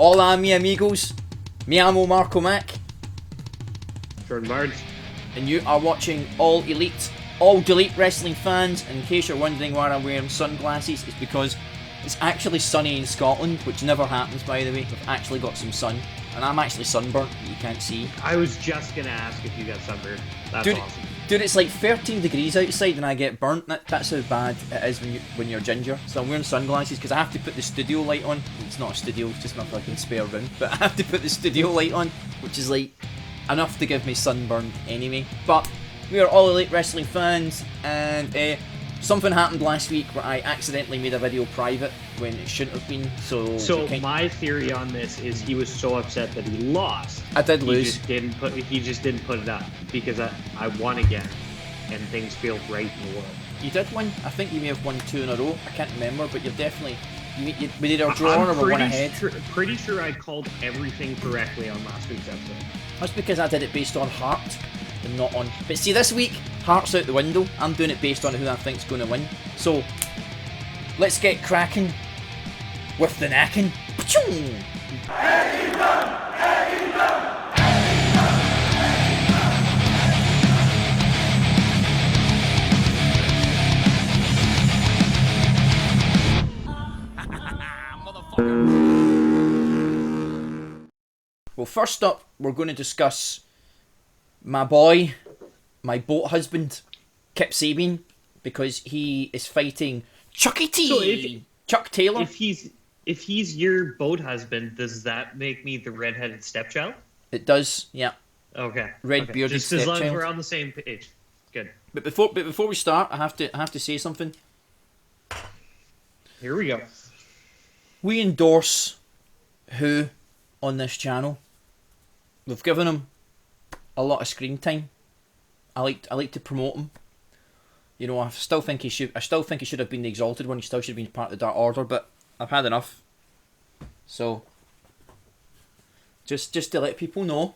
Hola mi amigos, mi amo Marco Mac, Jordan Barnes, and you are watching All Elite, All Delete Wrestling fans. In case you're wondering why I'm wearing sunglasses, it's because it's actually sunny in Scotland, which never happens by the way. We've actually got some sun, and I'm actually sunburnt, but you can't see. I was just gonna ask if you got sunburned. That's awesome. Dude, it's like 13 degrees outside and I get burnt. That's how bad it is when you're ginger. So I'm wearing sunglasses because I have to put the studio light on. It's not a studio, it's just my fucking spare room. But I have to put the studio light on, which is like enough to give me sunburn anyway. But we are All Elite Wrestling fans, and something happened last week where I accidentally made a video private when it shouldn't have been. So my theory on this is he was so upset that he lost. I did lose. He just didn't put it up because I won again, and things feel right in the world. You did win. I think you may have won 2 in a row. I can't remember, but you're definitely. We did our draw or we won ahead. Pretty sure I called everything correctly on last week's episode. That's because I did it based on heart and not on. But see, this week heart's out the window. I'm doing it based on who I think's going to win. So let's get cracking with the knacking. Well, first up, we're going to discuss my boy, my boat husband, Kip Sabian, because he is fighting Chucky T. Chuck Taylor. If he's your boat husband, does that make me the redheaded stepchild? It does, yeah. Okay. Red bearded just as long as stepchild. we're on the same page. Good. But before we start, I have to say something. Here we go. We endorse Who on this channel. We've given him a lot of screen time. I like to promote him. You know, I still think he should have been the Exalted one. He still should have been part of the Dark Order, but I've had enough. So just to let people know,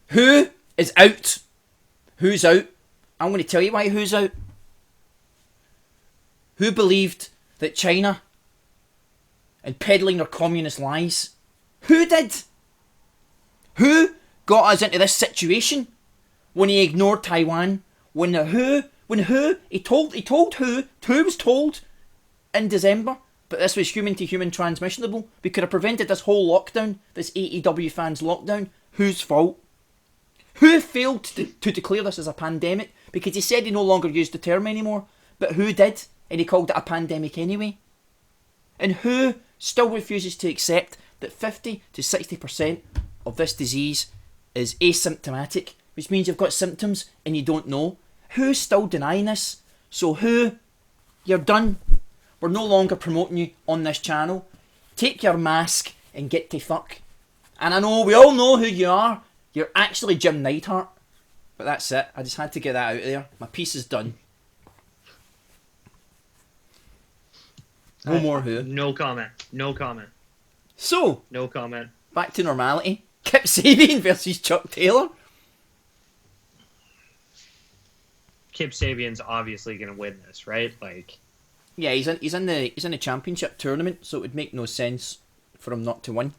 Who is out. Who's out? I'm going to tell you why Who's out. Who believed that China and peddling their communist lies? Who did? Who got us into this situation when he ignored Taiwan? When he told who was told in December, but this was human to human transmissionable. We could have prevented this whole lockdown, this AEW fans lockdown. Whose fault? Who failed to declare this as a pandemic? Because he said he no longer used the term anymore, but who did? And he called it a pandemic anyway. And who still refuses to accept that 50 to 60% of this disease is asymptomatic, which means you've got symptoms and you don't know. Who's still denying this? So Who, you're done. We're no longer promoting you on this channel. Take your mask and get to fuck. And I know, we all know who you are. You're actually Jim Neidhart. But that's it. I just had to get that out there. My piece is done. No more Who. No comment. So, No comment. back to normality. Kip Sabian versus Chuck Taylor. Kip Sabian's obviously going to win this, right? Like, Yeah, he's in the championship tournament, so it would make no sense for him not to win.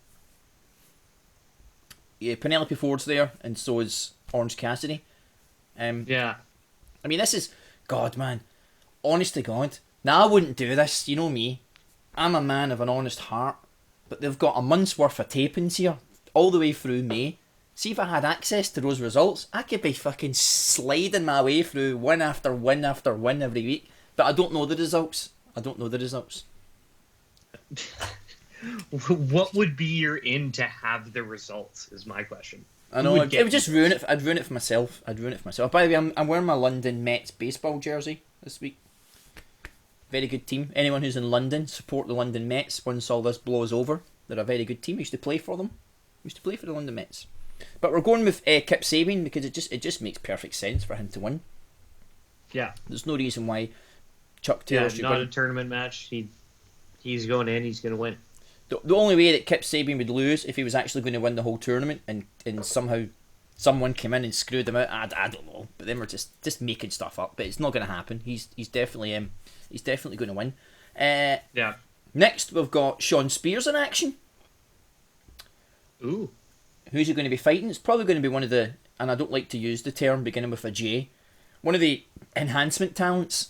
Yeah, Penelope Ford's there, and so is Orange Cassidy. yeah. I mean, this is God, man. Honest to God. Now I wouldn't do this. You know me. I'm a man of an honest heart. But they've got a month's worth of tapings here, all the way through May. See, if I had access to those results, I could be fucking sliding my way through win after win after win every week. But I don't know the results. What would be your in to have the results is my question. I know, it would just ruin it. I'd ruin it for myself. By the way, I'm wearing my London Mets baseball jersey this week. Very good team. Anyone who's in London, support the London Mets once all this blows over. They're a very good team. I used to play for them. I used to play for the London Mets. But we're going with Kip Sabian because it just makes perfect sense for him to win. Yeah. There's no reason why Chuck Taylor should not win. a tournament match. He's going in. He's going to win. The only way that Kip Sabian would lose if he was actually going to win the whole tournament and somehow someone came in and screwed him out. I don't know, but them are just making stuff up. But it's not going to happen. He's definitely going to win. Yeah. Next, we've got Shawn Spears in action. Ooh. Who's he going to be fighting? It's probably going to be one of the, and I don't like to use the term beginning with a J, one of the enhancement talents.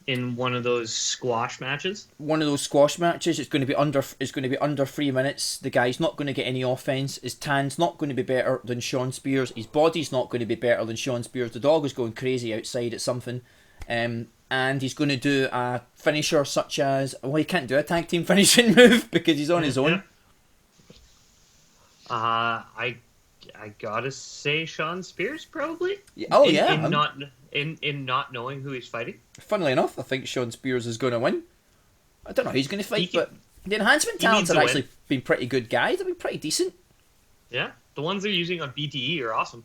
In one of those squash matches? One of those squash matches. It's going to be under 3 minutes. The guy's not going to get any offense. His tan's not going to be better than Shawn Spears. His body's not going to be better than Shawn Spears. The dog is going crazy outside at something. And he's going to do a finisher such as... Well, he can't do a tag team finishing move because he's on his own. I gotta say Shawn Spears, probably. Oh, In not knowing who he's fighting. Funnily enough, I think Shawn Spears is going to win. I don't know who he's going to fight, but the enhancement talents have actually been pretty good guys. They've been pretty decent. Yeah, the ones they're using on BTE are awesome.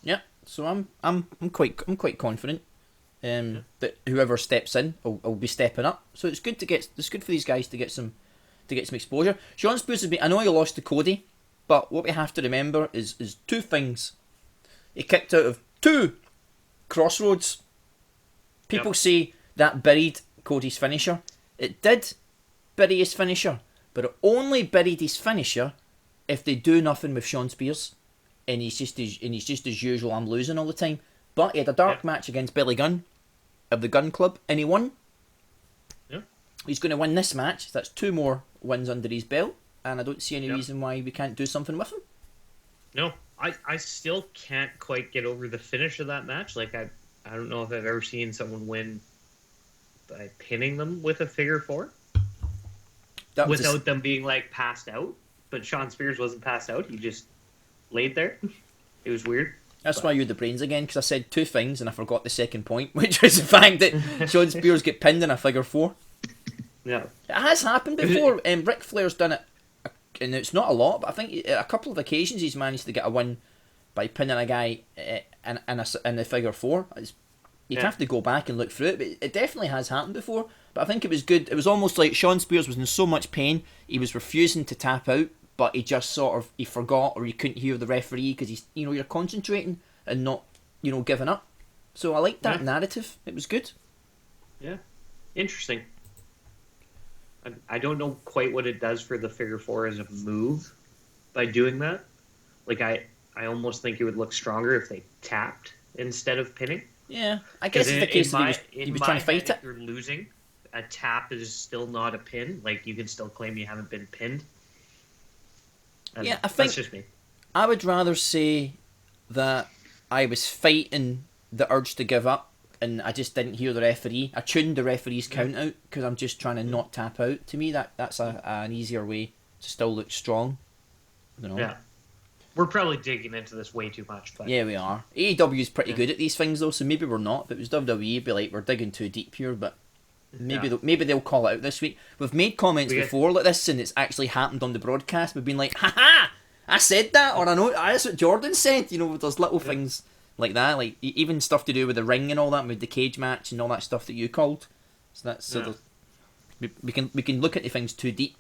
Yeah. So I'm quite confident that whoever steps in will be stepping up. So it's good for these guys to get some exposure. Shawn Spears has been. I know he lost to Cody, but what we have to remember is two things. He kicked out of 2 crossroads. People say that buried Cody's finisher. It did bury his finisher, but it only buried his finisher if they do nothing with Shawn Spears, and he's just as usual. I'm losing all the time. But he had a dark match against Billy Gunn of the Gun Club, and he won. Yeah. He's going to win this match. That's 2 more wins under his belt, and I don't see any reason why we can't do something with him. No, I still can't quite get over the finish of that match. Like, I don't know if I've ever seen someone win by pinning them with a figure 4 without them being like passed out. But Shawn Spears wasn't passed out; he just laid there. It was weird. That's why you had the brains again, because I said 2 things and I forgot the second point, which was the fact that Shawn Spears get pinned in a figure 4. Yeah, it has happened before. Ric Flair's done it, and it's not a lot, but I think a couple of occasions he's managed to get a win by pinning a guy in the figure 4. You'd have to go back and look through it, but it definitely has happened before. But I think it was good. It was almost like Shawn Spears was in so much pain, he was refusing to tap out, but he just he forgot, or he couldn't hear the referee because you're concentrating and not giving up. So I liked that narrative. It was good. Yeah, interesting. I don't know quite what it does for the figure 4 as a move by doing that. Like, I almost think it would look stronger if they tapped instead of pinning. Yeah, I guess it's the case that he was trying to fight it. If you're losing, a tap is still not a pin. Like, you can still claim you haven't been pinned. I think that's just me. I would rather say that I was fighting the urge to give up, and I just didn't hear the referee. I tuned the referee's count out because I'm just trying to not tap out. To me, that's an easier way to still look strong. Yeah. We're probably digging into this way too much. But yeah, we are. AEW is pretty good at these things, though, so maybe we're not. If it was WWE, it'd be like, we're digging too deep here, but maybe they'll call it out this week. We've made comments before like this, and it's actually happened on the broadcast. We've been like, haha, I said that, or I know that's what Jordan said. There's little things like that, like even stuff to do with the ring and all that, with the cage match and all that stuff that you called. So we can look at the things too deep.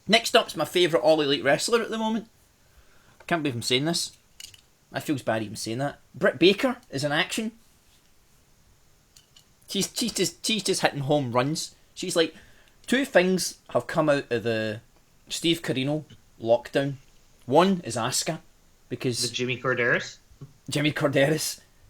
Next up's my favourite All Elite wrestler at the moment. I can't believe I'm saying this. That feels bad even saying that. Britt Baker is in action. She's just hitting home runs. She's like, 2 things have come out of the Steve Corino lockdown. One is Asuka, because the Jimmy Corderas,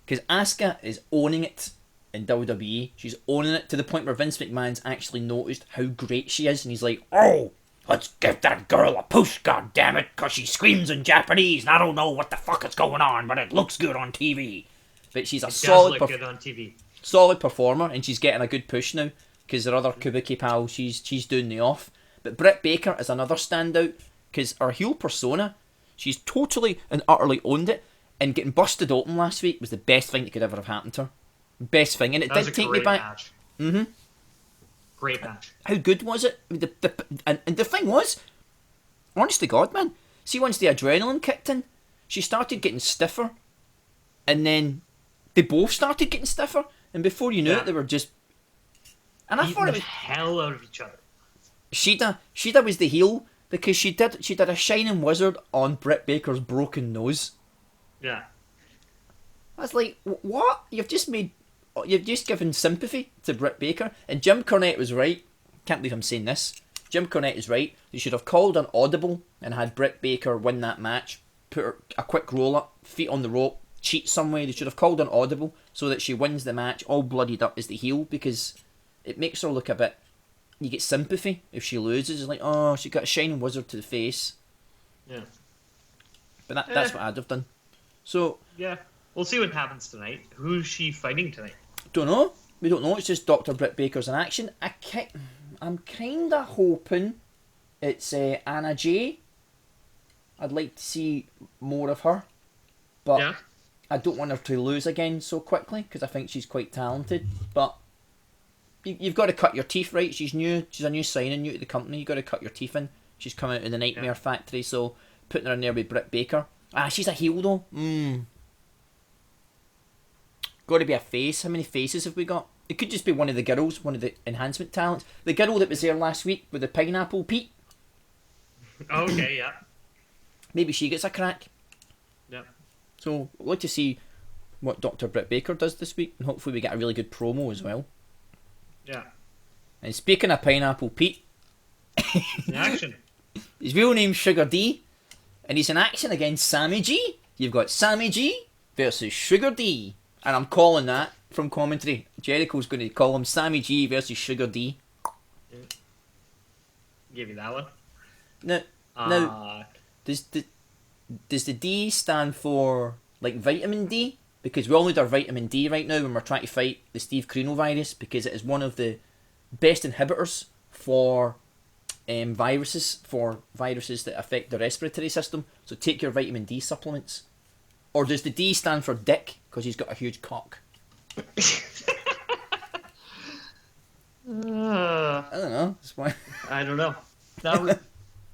because Asuka is owning it in WWE. She's owning it to the point where Vince McMahon's actually noticed how great she is, and he's like, oh, let's give that girl a push, goddammit, because she screams in Japanese, and I don't know what the fuck is going on, but it looks good on TV. But she's a solid performer, and she's getting a good push now, because her other Kabuki pal, she's doing the off. But Britt Baker is another standout, because her heel persona, she's totally and utterly owned it, and getting busted open last week was the best thing that could ever have happened to her. Best thing, and it did take me back. Match. Mm-hmm. Great match. How good was it? And the thing was, honest to God, man, see, once the adrenaline kicked in, she started getting stiffer, and then they both started getting stiffer, and before you knew it, they were just... And I thought it was... hell out of each other. Shida was the heel, because she did a Shining Wizard on Britt Baker's broken nose. Yeah. I was like, what? You've just made you've just given sympathy to Britt Baker, and Jim Cornette was right. Can't believe I'm saying this. Jim Cornette is right. They should have called an audible and had Britt Baker win that match. Put her a quick roll up, feet on the rope, cheat some way. They should have called an audible so that she wins the match all bloodied up as the heel, because it makes her look a bit. You get sympathy if she loses. It's like, oh, she got a shining wizard to the face. Yeah. But that's what I'd have done. So yeah, we'll see what happens tonight. Who's she fighting tonight? Don't know. We don't know. It's just Dr. Britt Baker's in action. I'm kind of hoping it's Anna Jay. I'd like to see more of her, but Yeah. I don't want her to lose again so quickly because I think she's quite talented. But you've got to cut your teeth, right? She's new. She's a new signing, new to the company. You've got to cut your teeth in. She's coming out of the Nightmare Factory, so putting her in there with Britt Baker. She's a heel though. Got to be a face. How many faces have we got? It could just be one of the girls, one of the enhancement talents. The girl that was there last week with the pineapple Pete. Okay, yeah. Maybe she gets a crack. Yeah. So I'd like to see what Dr. Britt Baker does this week, and hopefully we get a really good promo as well. Yeah. And speaking of pineapple Pete, In action. his real name's Sugar D, and he's in action against Sammy G. You've got Sammy G versus Sugar D, and I'm calling that from commentary. Jericho's going to call him Sammy G versus Sugar D. Give you that one. Now, does the D stand for like vitamin D? Because we all need our vitamin D right now when we're trying to fight the Steve Carino virus, because it is one of the best inhibitors for viruses that affect the respiratory system. So take your vitamin D supplements. Or does the D stand for dick because he's got a huge cock? I don't know. That's why. I don't know. That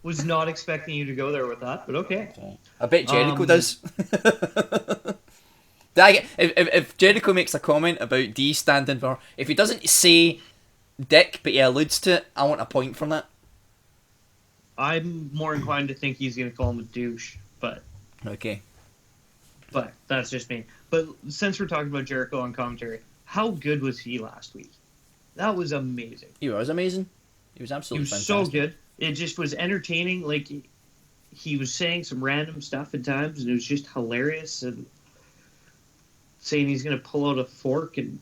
was not expecting you to go there with that, but okay. I bet Jericho does. If Jericho makes a comment about D standing for, if he doesn't say dick but he alludes to it, I want a point from that. I'm more inclined to think he's going to call him a douche, but Okay. But that's just me. But since we're talking about Jericho on commentary, how good was he last week? That was amazing. He was amazing. He was absolutely fantastic. So good. It just was entertaining. Like, he was saying some random stuff at times, and it was just hilarious. And saying he's going to pull out a fork and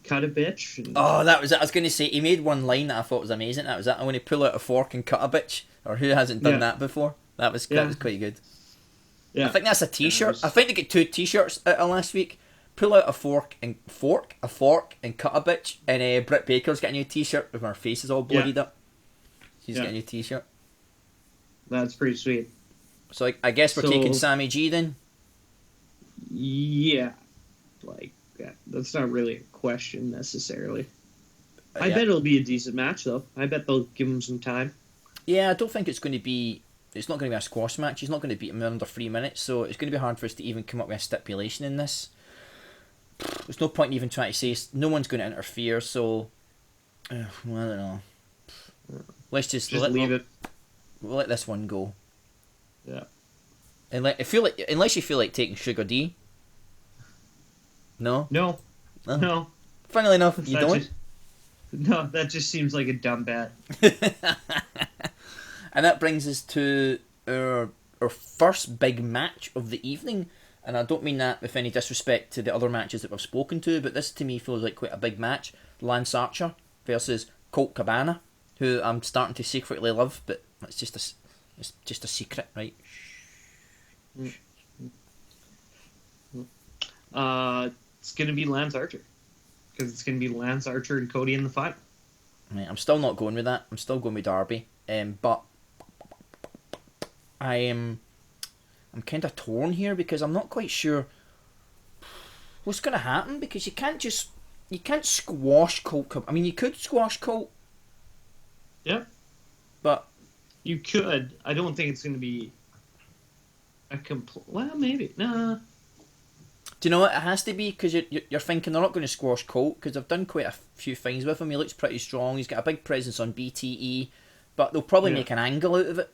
cut a bitch. And... Oh, that was it. I was going to say, he made one line that I thought was amazing. That was it. I want to pull out a fork and cut a bitch. Or who hasn't done that before? That was quite good. Yeah. I think that's a t-shirt. I think they get 2 t-shirts out of last week. Pull out a fork and cut a bitch. And Britt Baker's got a new t-shirt with her faces all bloodied up. She's got a new t-shirt. That's pretty sweet. So I guess we're taking Sammy G then? Yeah. That's not really a question necessarily. I bet it'll be a decent match though. I bet they'll give him some time. Yeah, I don't think it's going to be... It's not going to be a squash match. He's not going to beat him in under 3 minutes, so it's going to be hard for us to even come up with a stipulation in this. There's no point in even trying to say no one's going to interfere, so... Well, I don't know. Let's just leave it. We'll let this one go. Yeah. Unless you feel like taking Sugar D. No? No. Funnily enough, you don't? No, that just seems like a dumb bet. And that brings us to our first big match of the evening. And I don't mean that with any disrespect to the other matches that we've spoken to, but this to me feels like quite a big match. Lance Archer versus Colt Cabana, who I'm starting to secretly love, but it's just a secret, right? It's going to be Lance Archer. Because it's going to be Lance Archer and Cody in the fight. Right, I'm still not going with that. I'm still going with Darby. But I'm kind of torn here because I'm not quite sure what's going to happen, because you can't squash Colt. I mean, you could squash Colt. Yeah. But you could. I don't think it's going to be a well, maybe. Nah. Do you know what? It has to be, because you're thinking they're not going to squash Colt, because they've done quite a few things with him. He looks pretty strong. He's got a big presence on BTE, but they'll probably make an angle out of it.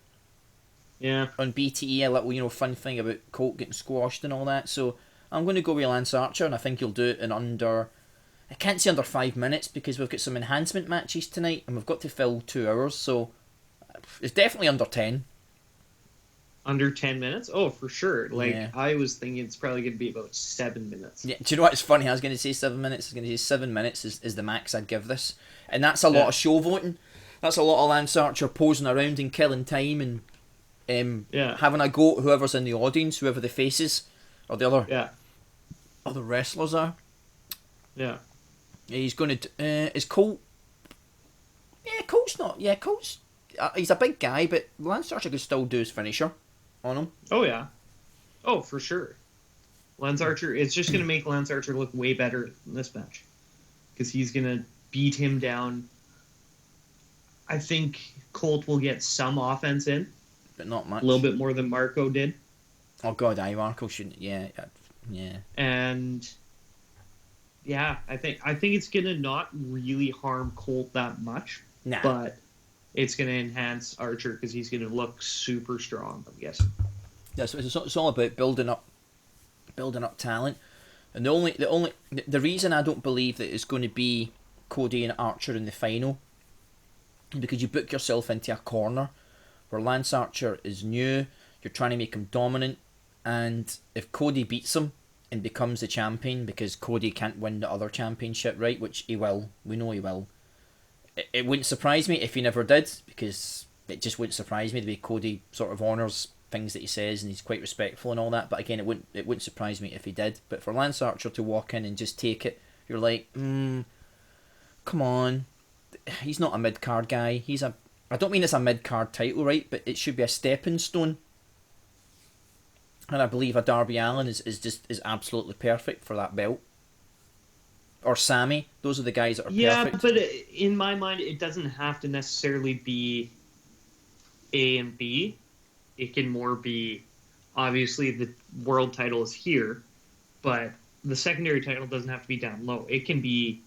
Yeah. On BTE, a little fun thing about Colt getting squashed and all that. So I'm going to go with Lance Archer, and I think he'll do it in under. I can't say under 5 minutes because we've got some enhancement matches tonight and we've got to fill 2 hours, so it's definitely under 10. Under 10 minutes? Oh, for sure. Like, Yeah. I was thinking it's probably going to be about 7 minutes. Yeah, do you know what? It's funny. I was going to say 7 minutes. I was going to say 7 minutes is the max I'd give this, and that's a lot of show voting. That's a lot of Lance Archer posing around and killing time and having a go at whoever's in the audience, whoever the faces or the other wrestlers are. Yeah. He's going to is Colt. Yeah, Colt's not. Yeah, Colt's. He's a big guy, but Lance Archer could still do his finisher on him. Oh yeah. Oh, for sure. Lance Archer. It's just going to make Lance Archer look way better in this match because he's going to beat him down. I think Colt will get some offense in, but not much. A little bit more than Marco did. Oh God, Marco shouldn't. Yeah. And yeah, I think it's gonna not really harm Colt that much. Nah. But it's gonna enhance Archer because he's gonna look super strong, I'm guessing. Yeah, so it's all about building up talent, and the reason I don't believe that it's going to be Cody and Archer in the final, because you book yourself into a corner where Lance Archer is new, you're trying to make him dominant, and if Cody beats him and becomes the champion, because Cody can't win the other championship, right, which he will, we know he will, it wouldn't surprise me if he never did, because it just wouldn't surprise me the way Cody sort of honours things that he says and he's quite respectful and all that, but again, it wouldn't surprise me if he did. But for Lance Archer to walk in and just take it, you're like, come on, he's not a mid-card guy. I don't mean it's a mid-card title, right? But it should be a stepping stone. And I believe a Darby Allin is absolutely perfect for that belt. Or Sammy. Those are the guys that are perfect. Yeah, but in my mind, it doesn't have to necessarily be A and B. It can more be, obviously, the world title is here, but the secondary title doesn't have to be down low. It can be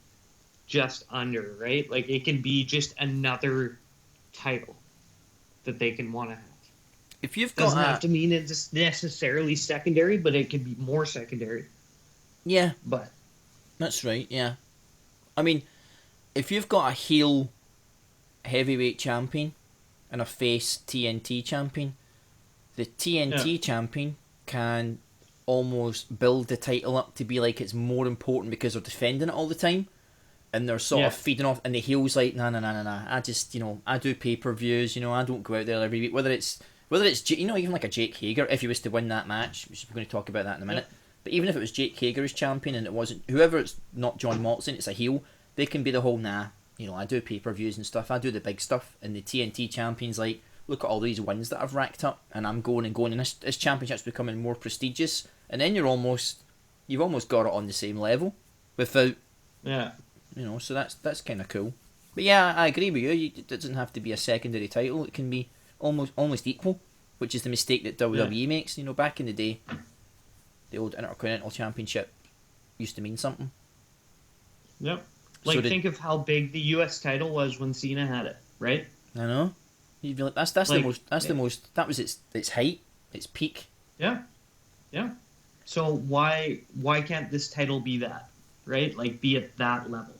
just under, right? Like, it can be just another title that they can want to have. If you've doesn't have to mean it's necessarily secondary, but it can be more secondary. Yeah. But that's right, yeah. I mean, if you've got a heel heavyweight champion and a face TNT champion, the TNT champion can almost build the title up to be like it's more important because they're defending it all the time. And they're sort of feeding off, and the heel's like, nah. I just, I do pay-per-views, I don't go out there every week. Whether it's even like a Jake Hager, if he was to win that match, which we're going to talk about that in a minute. But even if it was Jake Hager as champion and it wasn't, whoever it's not John Moxley, it's a heel, they can be the whole, I do pay-per-views and stuff, I do the big stuff. And the TNT champion's like, look at all these wins that I've racked up, and I'm going, and this championship's becoming more prestigious. And then you've almost got it on the same level without... Yeah. So that's kind of cool. But yeah, I agree with you. It doesn't have to be a secondary title. It can be almost equal, which is the mistake that WWE makes. Back in the day, the old Intercontinental Championship used to mean something. Yep. Like, think of how big the US title was when Cena had it, right? I know. You'd be like, that was its height, its peak. Yeah. Yeah. So why can't this title be that? Right? Like, be at that level.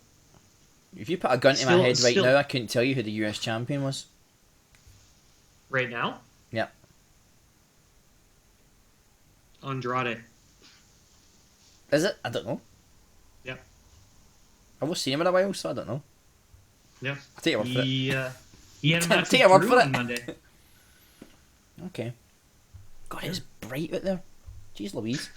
If you put a gun to my head right now, I couldn't tell you who the US champion was. Right now? Yeah. Andrade. Is it? I don't know. Yeah. I've not seen him in a while, so I don't know. Yeah. I'll take your word for it. He had a match take your word for on it. Monday. Okay. God, it's bright out there. Jeez Louise.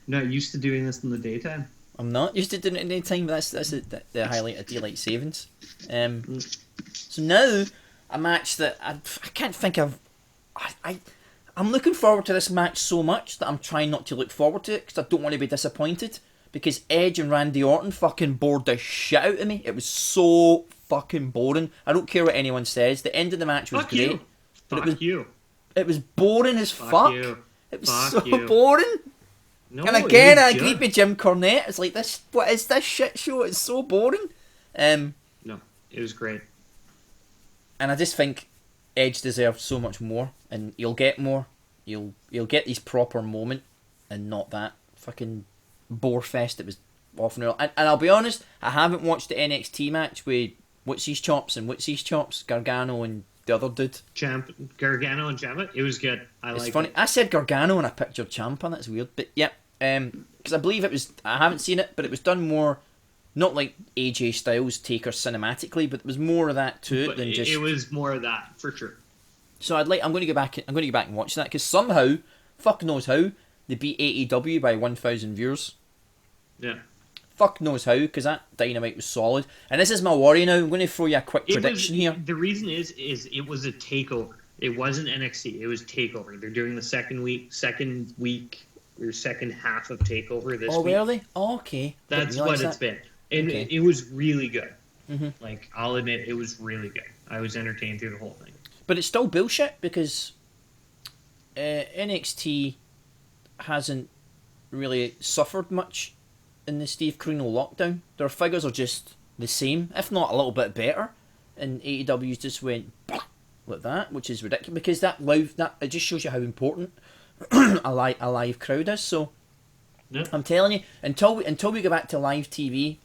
Not used to doing this in the daytime. I'm not used to doing it in the daytime, but that's the highlight of daylight savings. So now, a match that I can't think of. I'm looking forward to this match so much that I'm trying not to look forward to it because I don't want to be disappointed. Because Edge and Randy Orton fucking bored the shit out of me. It was so fucking boring. I don't care what anyone says. The end of the match was great. But it was boring as fuck. It was so boring. No, and again, I agreed with Jim Cornette. It's like, what is this shit show? It's so boring. No, it was great. And I just think Edge deserves so much more, and you'll get more. You'll get these proper moment, and not that fucking bore fest. It was off and on. And I'll be honest, I haven't watched the NXT match with What's-His Chops and What's-His Chops, Gargano and the other dude. Gargano and Ciampa. It was good. It's funny. I said Gargano and I pictured Ciampa. That's weird, but yeah. Because I believe it was. I haven't seen it, but it was done more, not like AJ Styles Taker cinematically, but it was more of that to it than just. It was more of that for sure. So I'm going to go back. I'm going to go back and watch that because somehow, fuck knows how, they beat AEW by 1,000 viewers. Yeah. Fuck knows how, because that Dynamite was solid. And this is my worry now. I'm going to throw you a quick prediction here. The reason is it was a takeover. It wasn't NXT. It was takeover. They're doing the second half of takeover this week. Oh, were they? Oh, okay. That's what it's been. And okay. It was really good. Mm-hmm. Like, I'll admit, it was really good. I was entertained through the whole thing. But it's still bullshit because NXT hasn't really suffered much in the Steve Corino lockdown. Their figures are just the same, if not a little bit better. And AEW just went like that, which is ridiculous because that it just shows you how important a live crowd is. So yep. I'm telling you, until we go back to live TV,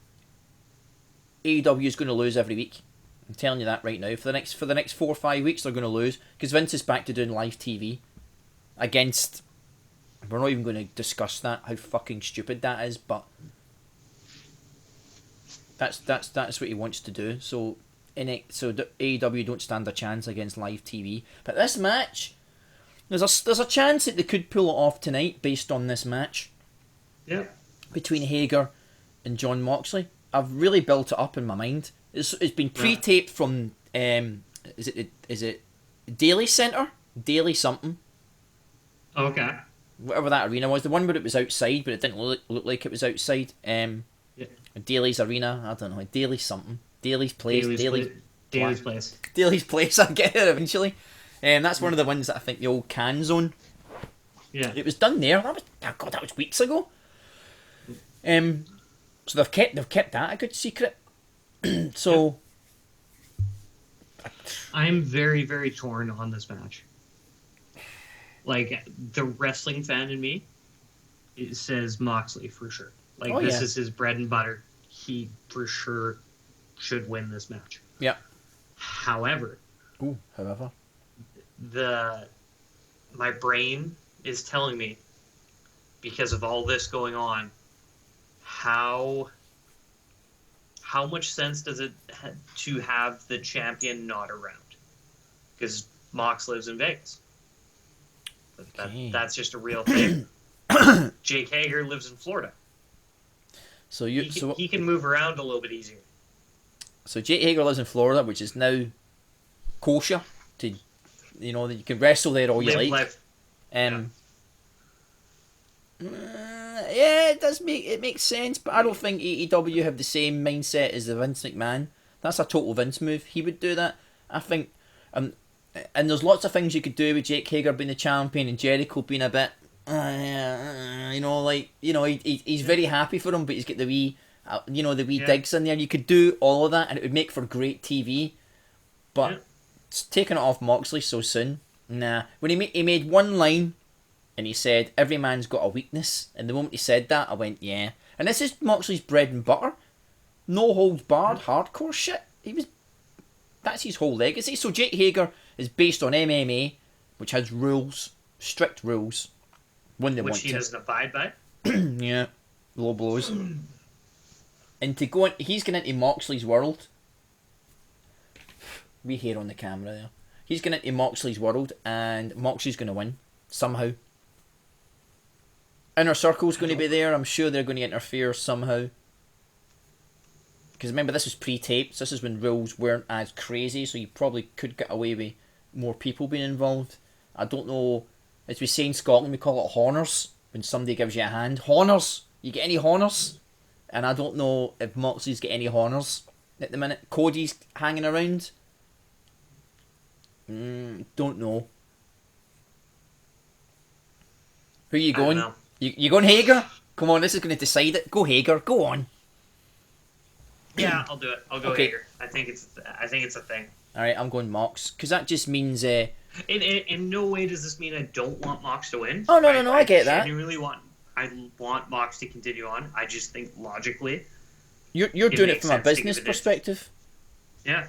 AEW is going to lose every week. I'm telling you that right now. For the next 4 or 5 weeks, they're going to lose because Vince is back to doing live TV against. We're not even going to discuss that, how fucking stupid that is, but that's what he wants to do. So so the AEW don't stand a chance against live TV. But this match, there's a chance that they could pull it off tonight based on this match. Yeah. Between Hager and John Moxley. I've really built it up in my mind. It's been pre-taped from is it Daily Centre? Daily something. Okay. Whatever that arena was, the one where it was outside, but it didn't look like it was outside. Yeah. Daly's arena, I don't know, Daily something, Daly's place, Daly's place. Daly's place. I'll get there eventually. That's one of the ones that I think the old Can Zone. Yeah. It was done there. That was weeks ago. So they've kept that a good secret. So. I'm very, very torn on this match. Like, the wrestling fan in me, it says Moxley for sure. Like, this is his bread and butter. He for sure should win this match. Yeah. However. My brain is telling me, because of all this going on, how much sense does it to have the champion not around? Because Mox lives in Vegas. That's just a real thing. Jake Hager lives in Florida. So he can move around a little bit easier. So Jake Hager lives in Florida, which is now kosher to, that you can wrestle there all you like. Life. Yeah, it makes sense, but I don't think AEW have the same mindset as the Vince McMahon. That's a total Vince move. He would do that. I think, and there's lots of things you could do with Jake Hager being the champion and Jericho being a bit, he's very happy for him, but he's got the wee, digs in there. You could do all of that, and it would make for great TV. But taking it off Moxley so soon, nah. When he made one line. And he said, every man's got a weakness. And the moment he said that, I went, yeah. And this is Moxley's bread and butter. No holds barred, hardcore shit. That's his whole legacy. So Jake Hager is based on MMA, which has rules, strict rules. Which he doesn't abide by. Yeah, low blows. And he's going into Moxley's world. We hair on the camera there. He's going into Moxley's world, and Moxley's going to win somehow. Inner Circle's going to be there. I'm sure they're going to interfere somehow. Because remember, this was pre-taped. So this is when rules weren't as crazy, so you probably could get away with more people being involved. I don't know. As we say in Scotland, we call it honours. When somebody gives you a hand. Honours! You get any honours? And I don't know if Moxley's get any honours at the minute. Cody's hanging around. Don't know. Who are you going? You going Hager? Come on, this is going to decide it. Go Hager. Go on. Yeah, I'll do it. I'll go Hager. I think it's a thing. All right, I'm going Mox because that just means. In no way does this mean I don't want Mox to win. Oh no, I get that. I I want Mox to continue on. I just think logically, You're doing it makes from a sense to business give it perspective. yeah.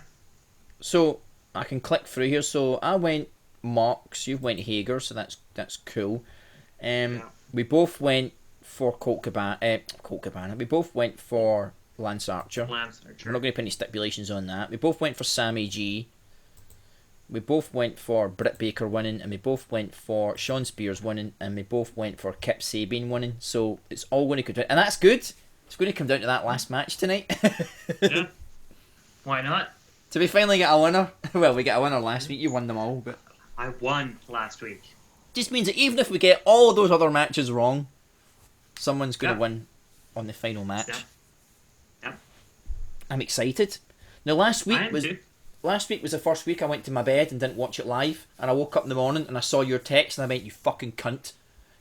So I can click through here. So I went Mox, you went Hager, so that's cool. We both went for Colt Cabana. We both went for Lance Archer. We're not going to put any stipulations on that. We both went for Sammy G. We both went for Britt Baker winning, and we both went for Sean Spears winning, and we both went for Kip Sabian winning. So it's all going to come down, and that's good. It's going to come down to that last match tonight. Yeah. Why not? So we finally get a winner. Well, we got a winner last week. You won them all, but I won last week. just means that even if we get all of those other matches wrong, someone's going to win on the final match. Yeah. I'm excited. Now last week was the first week I went to my bed and didn't watch it live, and I woke up in the morning and I saw your text and I went, "You fucking cunt,"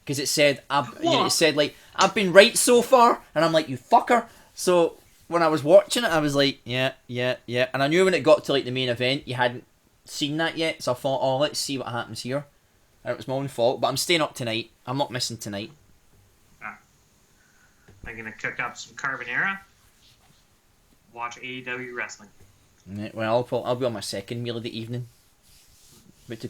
because it said it said like, "I've been right so far," and I'm like, "You fucker." So when I was watching it, I was like, yeah, and I knew when it got to like the main event, you hadn't seen that yet, so I thought, oh, let's see what happens here. And it was my own fault, but I'm staying up tonight. I'm not missing tonight. I'm gonna cook up some carbonara. Watch AEW wrestling. Yeah, well, I'll be on my second meal of the evening. I'm about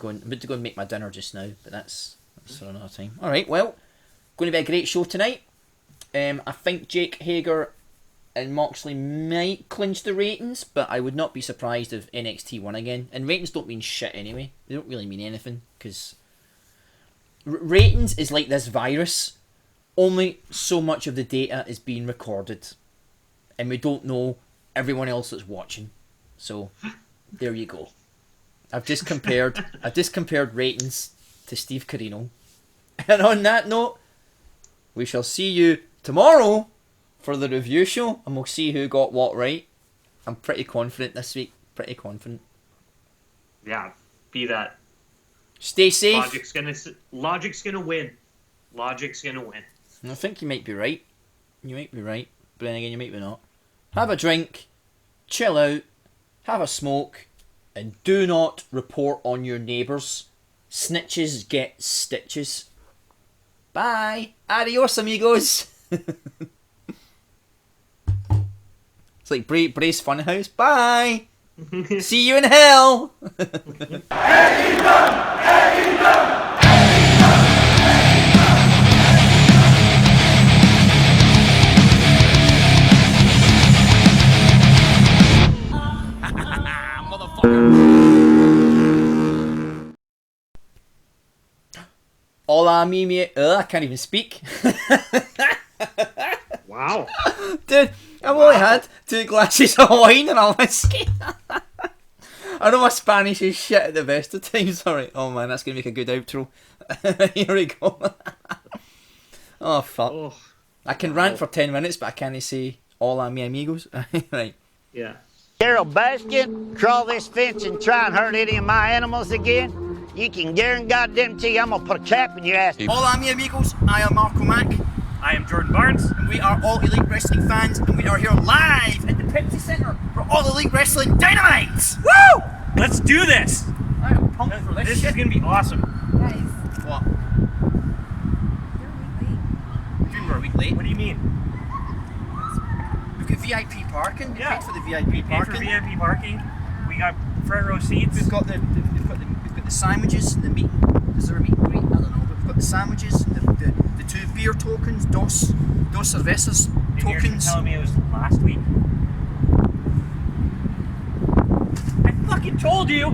to go and make my dinner just now, but that's for another time. All right, well, going to be a great show tonight. I think Jake Hager and Moxley might clinch the ratings, but I would not be surprised if NXT won again. And ratings don't mean shit anyway. They don't really mean anything, because ratings is like this virus. Only so much of the data is being recorded, and we don't know everyone else that's watching. So there you go. I've just compared ratings to Steve Carino. And on that note, we shall see you tomorrow for the review show, and we'll see who got what right. I'm pretty confident this week. Pretty confident. Yeah, be that. Stay safe. Logic's gonna win. Logic's gonna win. I think you might be right. You might be right, but then again, you might be not. Have a drink, chill out, have a smoke, and do not report on your neighbours. Snitches get stitches. Bye. Adios, amigos. It's like Bray's Funhouse. Bye. See you in hell. Hola, Mimi. I can't even speak. Wow. Dude, I've only had 2 glasses of wine and a whiskey. I know my Spanish is shit at the best of times. Alright. Oh man, that's going to make a good outro. Here we go. Oh, fuck. Oh, I can rant for 10 minutes, but I can't say hola, mi amigos. Right. Yeah. Carol Baskin, crawl this fence and try and hurt any of my animals again, you can guarantee I'm gonna put a cap in your ass. Hola, mi amigos. I am Marco Mack. I am Jordan Barnes. And we are All Elite Wrestling fans, and we are here live at the Pepsi Center for All Elite Wrestling Dynamite. Woo! Let's do this. I am pumped for this This shit. is gonna be awesome. Guys, What? you're a week late. We're a week late. What do you mean? We've got VIP parking. We Yeah. paid for the VIP Pay for parking. VIP parking. We got front row seats. We've got the sandwiches, the meat. Is there a meat and greet? I don't know. But we've got the sandwiches, the 2 beer tokens, dos cervezas And you're tokens. telling me it was last week. I fucking told you.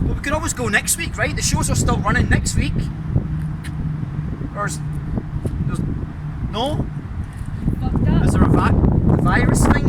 Well, we could always go next week, right? The shows are still running next week. There's no? Fucked up. Is there a virus thing?